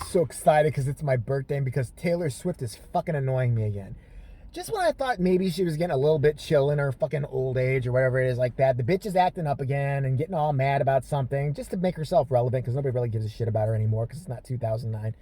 so excited because it's my birthday and because Taylor Swift is fucking annoying me again. Just when I thought maybe she was getting a little bit chill in her fucking old age or whatever it is like that, the bitch is acting up again and getting all mad about something just to make herself relevant because nobody really gives a shit about her anymore because it's not 2009.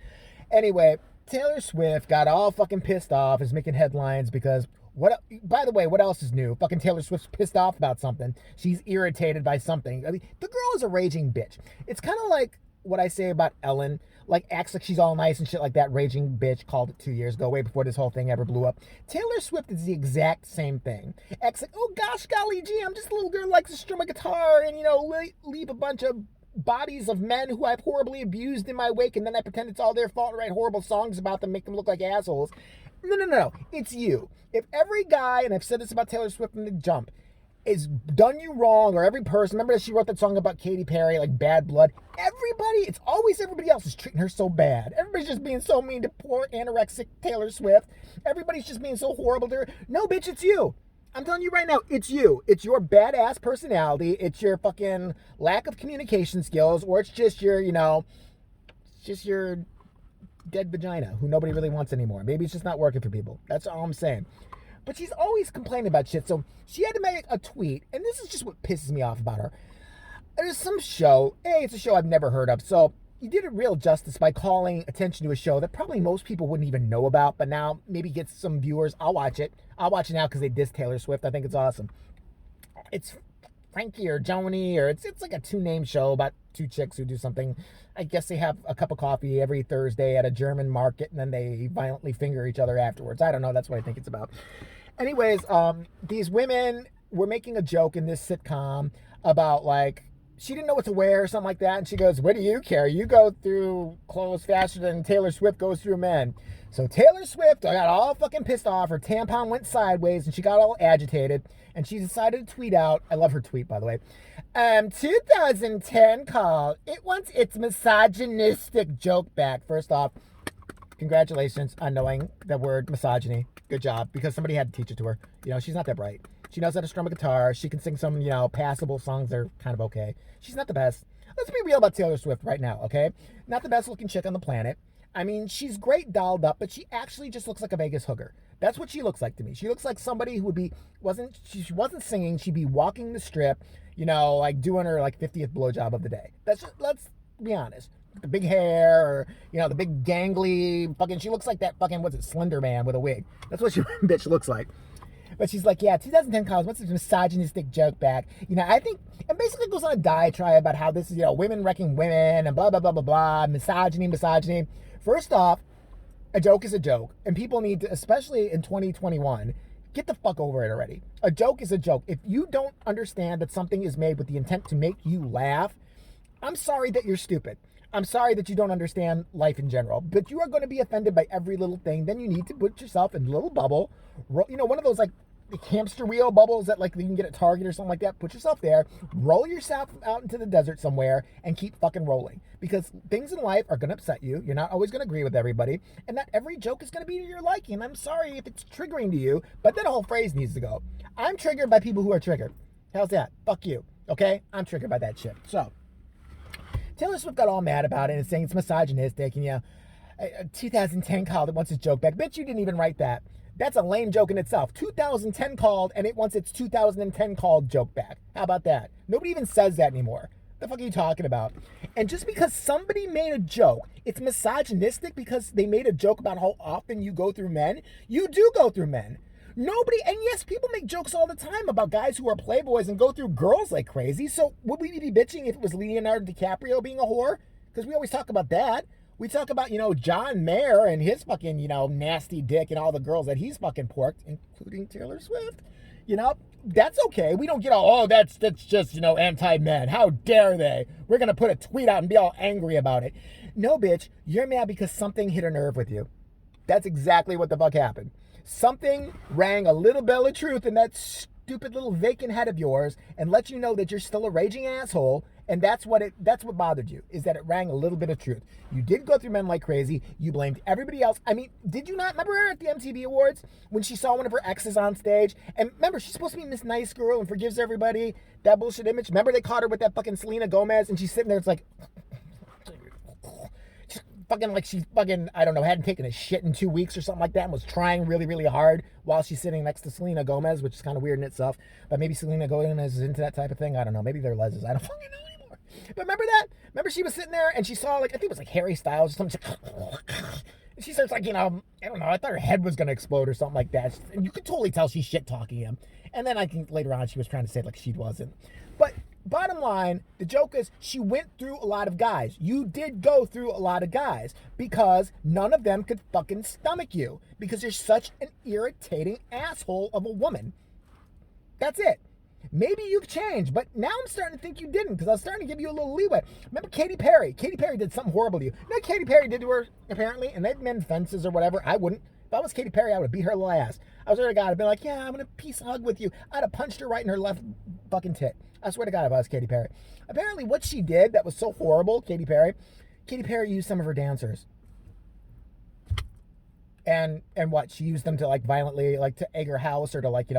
Anyway, Taylor Swift got all fucking pissed off, is making headlines because what? By the way, what else is new? Fucking Taylor Swift's pissed off about something. She's irritated by something. I mean, the girl is a raging bitch. It's kind of like what I say about Ellen. Like, acts like she's all nice and shit like that. Raging bitch called it 2 years ago, way before this whole thing ever blew up. Taylor Swift is the exact same thing. Acts like, oh gosh, golly gee, I'm just a little girl who likes to strum a guitar and, leave a bunch of bodies of men who I've horribly abused in my wake, and then I pretend it's all their fault and write horrible songs about them, make them look like assholes. No. It's you. If every guy, and I've said this about Taylor Swift from the jump, is done you wrong, or every person, remember that she wrote that song about Katy Perry, like Bad Blood? Everybody, it's always everybody else is treating her so bad. Everybody's just being so mean to poor anorexic Taylor Swift. Everybody's just being so horrible to her. No, bitch, it's you. I'm telling you right now, it's you. It's your badass personality. It's your fucking lack of communication skills, or it's just your, just your dead vagina who nobody really wants anymore. Maybe it's just not working for people. That's all I'm saying. But she's always complaining about shit. So she had to make a tweet, and this is just what pisses me off about her. There's some show. It's a show I've never heard of. So you did it real justice by calling attention to a show that probably most people wouldn't even know about, but now maybe gets some viewers. I'll watch it. I'll watch it now because they diss Taylor Swift. I think it's awesome. It's Frankie or Joni, or it's like a two-name show about two chicks who do something. I guess they have a cup of coffee every Thursday at a German market, and then they violently finger each other afterwards. I don't know. That's what I think it's about. Anyways, these women were making a joke in this sitcom about, like, she didn't know what to wear or something like that. And she goes, what do you care? You go through clothes faster than Taylor Swift goes through men. So Taylor Swift got all fucking pissed off. Her tampon went sideways and she got all agitated. And she decided to tweet out. I love her tweet, by the way. 2010 called. It wants its misogynistic joke back. First off, congratulations on knowing the word misogyny. Good job. Because somebody had to teach it to her. She's not that bright. She knows how to strum a guitar. She can sing some, passable songs that are kind of okay. She's not the best. Let's be real about Taylor Swift right now, okay? Not the best looking chick on the planet. I mean, she's great dolled up, but she actually just looks like a Vegas hooker. That's what she looks like to me. She looks like somebody who she wasn't singing. She'd be walking the strip, like doing her like 50th blowjob of the day. Let's be honest. The big hair, or the big gangly fucking. She looks like that fucking Slender Man with a wig. That's what she bitch looks like. But she's like, yeah, 2010 college, what's this misogynistic joke back? I think it basically goes on a diatribe about how this is, women wrecking women and blah, blah, blah, blah, blah, misogyny. First off, a joke is a joke. And people need to, especially in 2021, get the fuck over it already. A joke is a joke. If you don't understand that something is made with the intent to make you laugh, I'm sorry that you're stupid. I'm sorry that you don't understand life in general, but you are going to be offended by every little thing. Then you need to put yourself in a little bubble, one of those like hamster wheel bubbles that like you can get at Target or something like that. Put yourself there, roll yourself out into the desert somewhere, and keep fucking rolling. Because things in life are going to upset you. You're not always going to agree with everybody, and not every joke is going to be to your liking. I'm sorry if it's triggering to you, but that whole phrase needs to go. I'm triggered by people who are triggered. How's that? Fuck you. Okay? I'm triggered by that shit. So Taylor Swift got all mad about it and saying it's misogynistic, and 2010 called it wants its joke back. Bitch, you didn't even write that. That's a lame joke in itself. 2010 called and it wants its 2010 called joke back. How about that? Nobody even says that anymore. The fuck are you talking about? And just because somebody made a joke, it's misogynistic because they made a joke about how often you go through men. You do go through men. Nobody, and yes, people make jokes all the time about guys who are playboys and go through girls like crazy. So would we be bitching if it was Leonardo DiCaprio being a whore? Because we always talk about that. We talk about, John Mayer and his fucking, nasty dick and all the girls that he's fucking porked, including Taylor Swift. That's okay. We don't get all, that's just, anti-men. How dare they? We're going to put a tweet out and be all angry about it. No, bitch, you're mad because something hit a nerve with you. That's exactly what the fuck happened. Something rang a little bell of truth in that stupid little vacant head of yours and let you know that you're still a raging asshole. And that's what bothered you, is that it rang a little bit of truth. You did go through men like crazy. You blamed everybody else. I mean, did you not remember her at the MTV Awards when she saw one of her exes on stage? And remember, she's supposed to be this nice girl and forgives everybody. That bullshit image. Remember they caught her with that fucking Selena Gomez and she's sitting there. It's like, fucking like she fucking, I don't know, hadn't taken a shit in 2 weeks or something like that and was trying really, really hard while she's sitting next to Selena Gomez, which is kind of weird in itself. But maybe Selena Gomez is into that type of thing. I don't know. Maybe they're lesbians. I don't fucking know anymore. But remember that? Remember she was sitting there and she saw, like, I think it was like Harry Styles or something. And she starts like, I don't know, I thought her head was going to explode or something like that. And you could totally tell she's shit talking him. And then I think later on she was trying to say like she wasn't. But bottom line, the joke is she went through a lot of guys. You did go through a lot of guys because none of them could fucking stomach you because you're such an irritating asshole of a woman. That's it. Maybe you've changed, but now I'm starting to think you didn't because I was starting to give you a little leeway. Remember Katy Perry? Katy Perry did something horrible to you. You know what Katy Perry did to her, apparently? And they'd mend fences or whatever. I wouldn't. If I was Katy Perry, I would have beat her little ass. I was there to God. I'd been like, yeah, I'm going to peace hug with you. I'd have punched her right in her left fucking tit. I swear to God if I was Katy Perry. Apparently what she did that was so horrible, Katy Perry used some of her dancers. And what? She used them to like violently, like to egg her house or to like,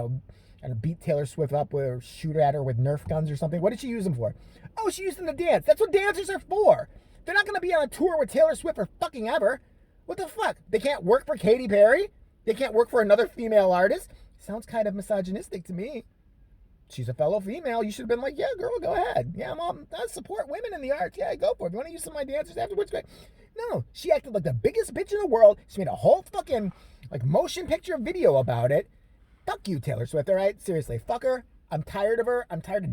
and beat Taylor Swift up with, or shoot at her with Nerf guns or something. What did she use them for? Oh, she used them to dance. That's what dancers are for. They're not going to be on a tour with Taylor Swift for fucking ever. What the fuck? They can't work for Katy Perry? They can't work for another female artist? Sounds kind of misogynistic to me. She's a fellow female. You should have been like, yeah, girl, go ahead. Yeah, Mom, I support women in the arts. Yeah, go for it. If you want to use some of my dancers afterwards, great. No, she acted like the biggest bitch in the world. She made a whole fucking like motion picture video about it. Fuck you, Taylor Swift, all right? Seriously, fuck her. I'm tired of her. I'm tired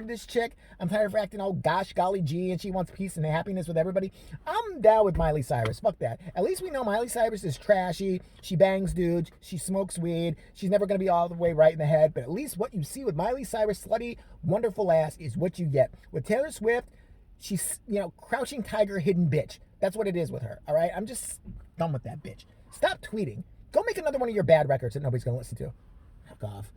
of this chick. I'm tired of her acting all gosh, golly gee, and she wants peace and happiness with everybody. I'm down with Miley Cyrus. Fuck that. At least we know Miley Cyrus is trashy. She bangs dudes. She smokes weed. She's never going to be all the way right in the head. But at least what you see with Miley Cyrus' slutty, wonderful ass is what you get. With Taylor Swift, she's, crouching tiger, hidden bitch. That's what it is with her, all right? I'm just done with that bitch. Stop tweeting. Go make another one of your bad records that nobody's going to listen to. Fuck off.